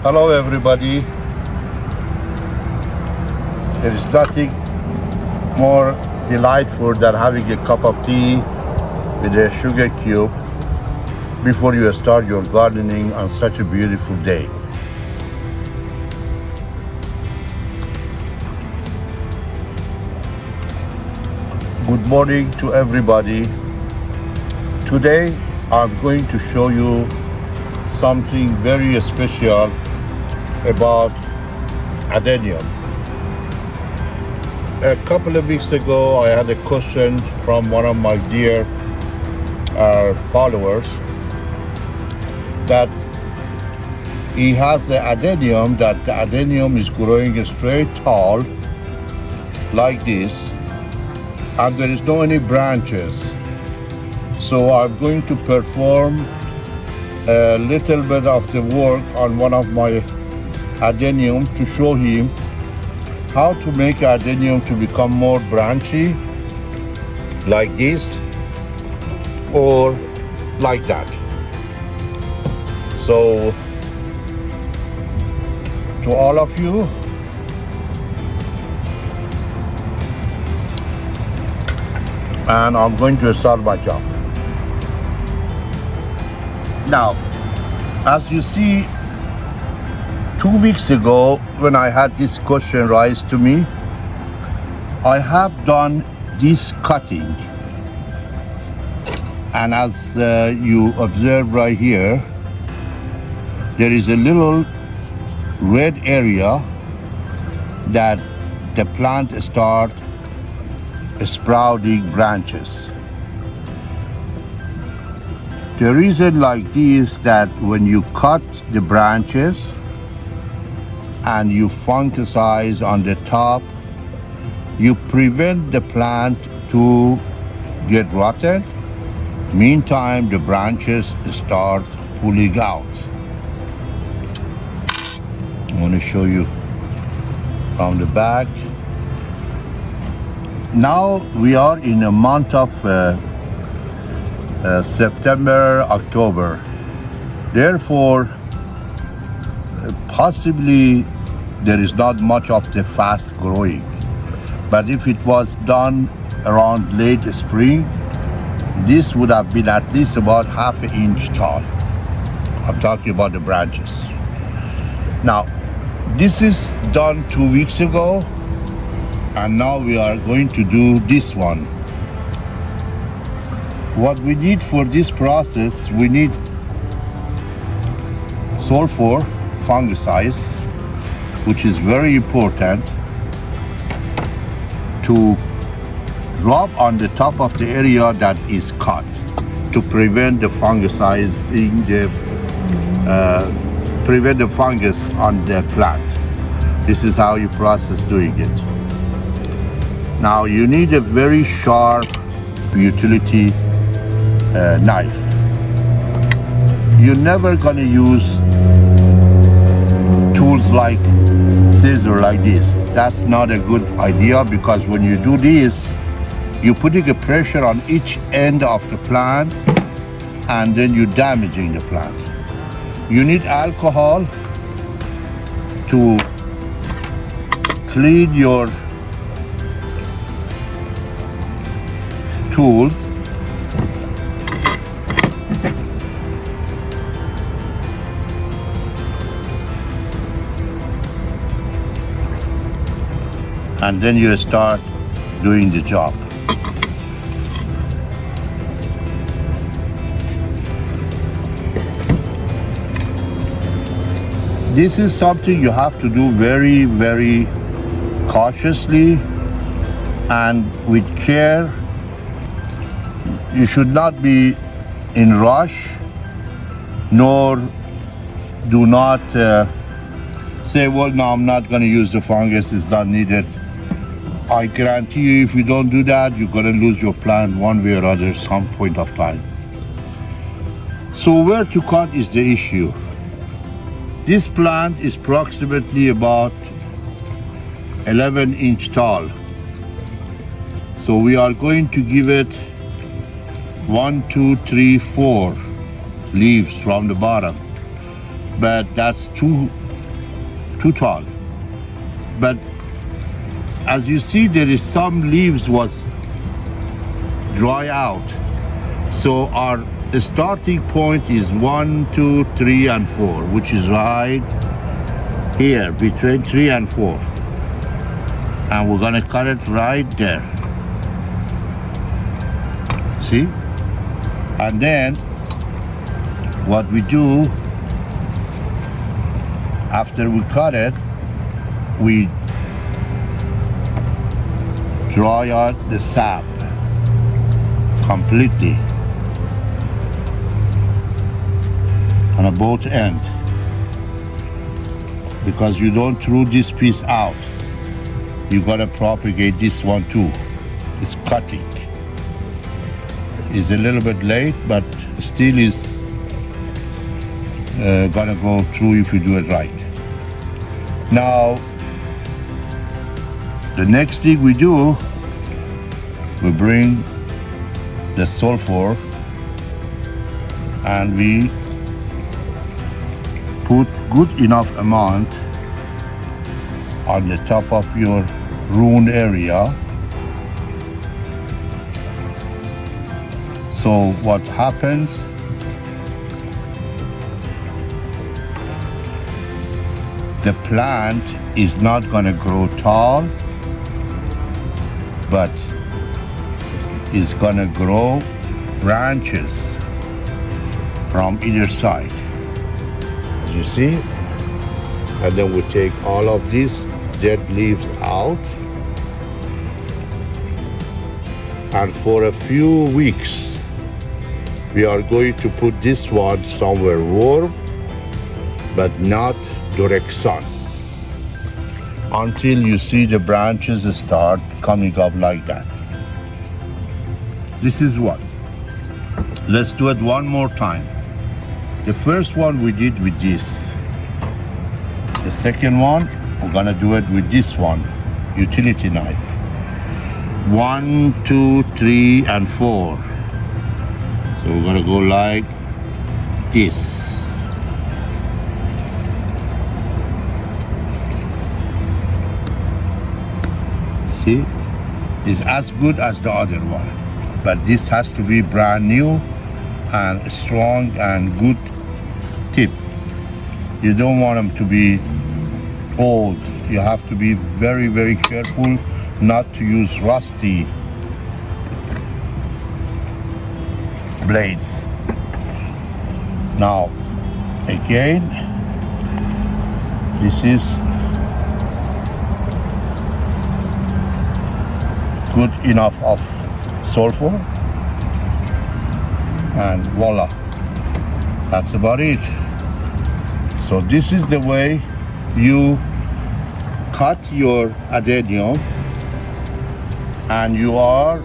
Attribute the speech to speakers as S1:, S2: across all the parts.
S1: Hello everybody. There is nothing more delightful than having a cup of tea with a sugar cube before you start your gardening on such a beautiful day. Good morning to everybody. Today I'm going to show you something very special about Adenium. A couple of weeks ago I had a question from one of my dear followers that he has the Adenium, that the Adenium is growing straight tall like this and there is no any branches. So I'm going to perform a little bit of the work on one of my Adenium to show him how to make Adenium to become more branchy like this or like that. So to all of you, and I'm going to start my job. Now, as you see, 2 weeks ago when I had this question raised to me, I have done this cutting. And as you observe right here, there is a little red area that the plant start sprouting branches. The reason like this that when you cut the branches and you fungicize on the top, you prevent the plant to get rotten. Meantime, the branches start pulling out. I want to show you from the back. Now we are in a month of September, October. Therefore, possibly there is not much of the fast growing. But if it was done around late spring, this would have been at least about ½ inch tall. I'm talking about the branches. Now, this is done 2 weeks ago. And now we are going to do this one. What we need for this process, we need sulfur fungicide, which is very important to drop on the top of the area that is cut to prevent the fungicizing, prevent the fungus on the plant. This is how you process doing it. Now you need a very sharp utility knife. You're never gonna use tools like scissors like this. That's not a good idea, because when you do this, you're putting a pressure on each end of the plant and then you're damaging the plant. You need alcohol to clean your tools. And then you start doing the job. This is something you have to do very, very cautiously and with care. You should not be in rush, nor do not say, well, no, I'm not going to use the fungus, it's not needed. I guarantee you, if you don't do that, you're going to lose your plant one way or other some point of time. So where to cut is the issue. This plant is approximately about 11 inch tall. So we are going to give it 1, 2, 3, 4 leaves from the bottom. But that's too too tall. But as you see, there is some leaves was dry out. So our starting point is 1, 2, 3, and 4, which is right here between 3 and 4. And we're gonna cut it right there. See? And then what we do after we cut it, we dry out the sap completely on both ends, because you don't throw this piece out. You gotta propagate this one too. It's cutting. It's a little bit late, but still is gonna go through if you do it right. Now, the next thing we do, we bring the sulfur and we put good enough amount on the top of your ruined area. So what happens, the plant is not going to grow tall, but is going to grow branches from either side. You see? And then we take all of these dead leaves out, and for a few weeks we are going to put this one somewhere warm but not direct sun, until you see the branches start coming up like that. This is one. Let's do it one more time. The first one we did with this. The second one, we're gonna do it with this one, utility knife. 1, 2, 3, and 4. So we're gonna go like this. See? It's as good as the other one, but this has to be brand new and strong and good tip. You don't want them to be old. You have to be very, very careful not to use rusty blades. Now, again, this is good enough of sulfur, and voila, that's about it. So this is the way you cut your adenium, and you are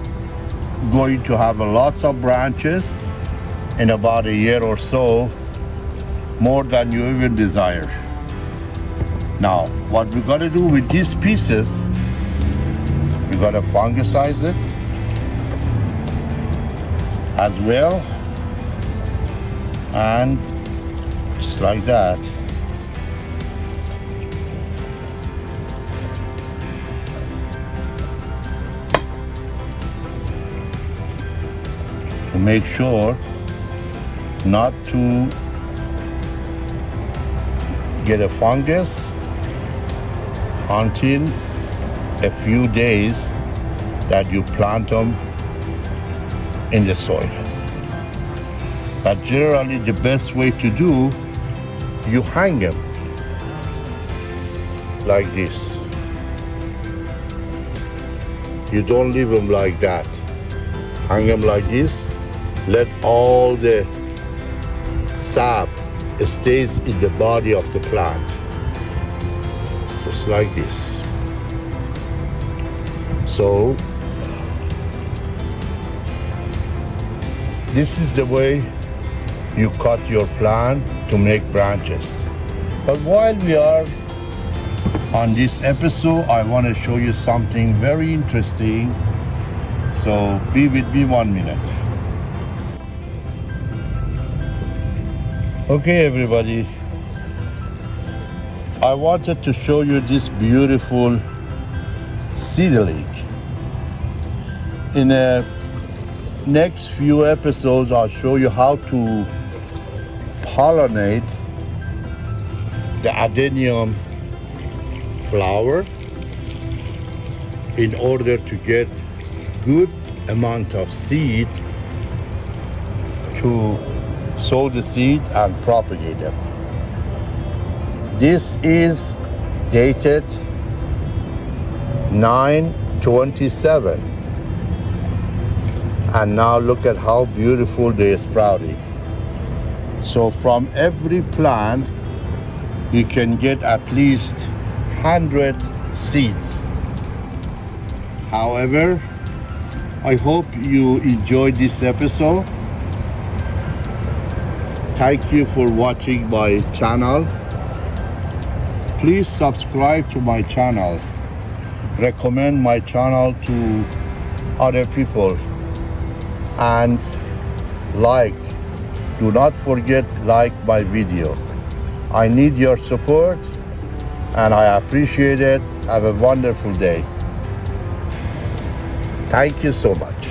S1: going to have lots of branches in about a year or so, more than you even desire. Now, what we're gonna do with these pieces, we're gonna fungicize it as well, and just like that. To make sure not to get a fungus until a few days that you plant them in the soil. But generally the best way to do, you hang them like this. You don't leave them like that. Hang them like this. Let all the sap stays in the body of the plant. Just like this. So this is the way you cut your plant to make branches. But while we are on this episode, I want to show you something very interesting. So be with me 1 minute. Okay, everybody. I I wanted to show you this beautiful seedling. In the next few episodes, I'll show you how to pollinate the adenium flower in order to get good amount of seed to sow the seed and propagate them. This is dated 9/27, and now look at how beautiful they are sprouting. So from every plant you can get at least 100 seeds. However, I hope you enjoyed this episode. Thank you for watching my channel. Please subscribe to my channel. Recommend my channel to other people. And like. Do not forget like my video. I need your support and I appreciate it. Have a wonderful day. Thank you so much.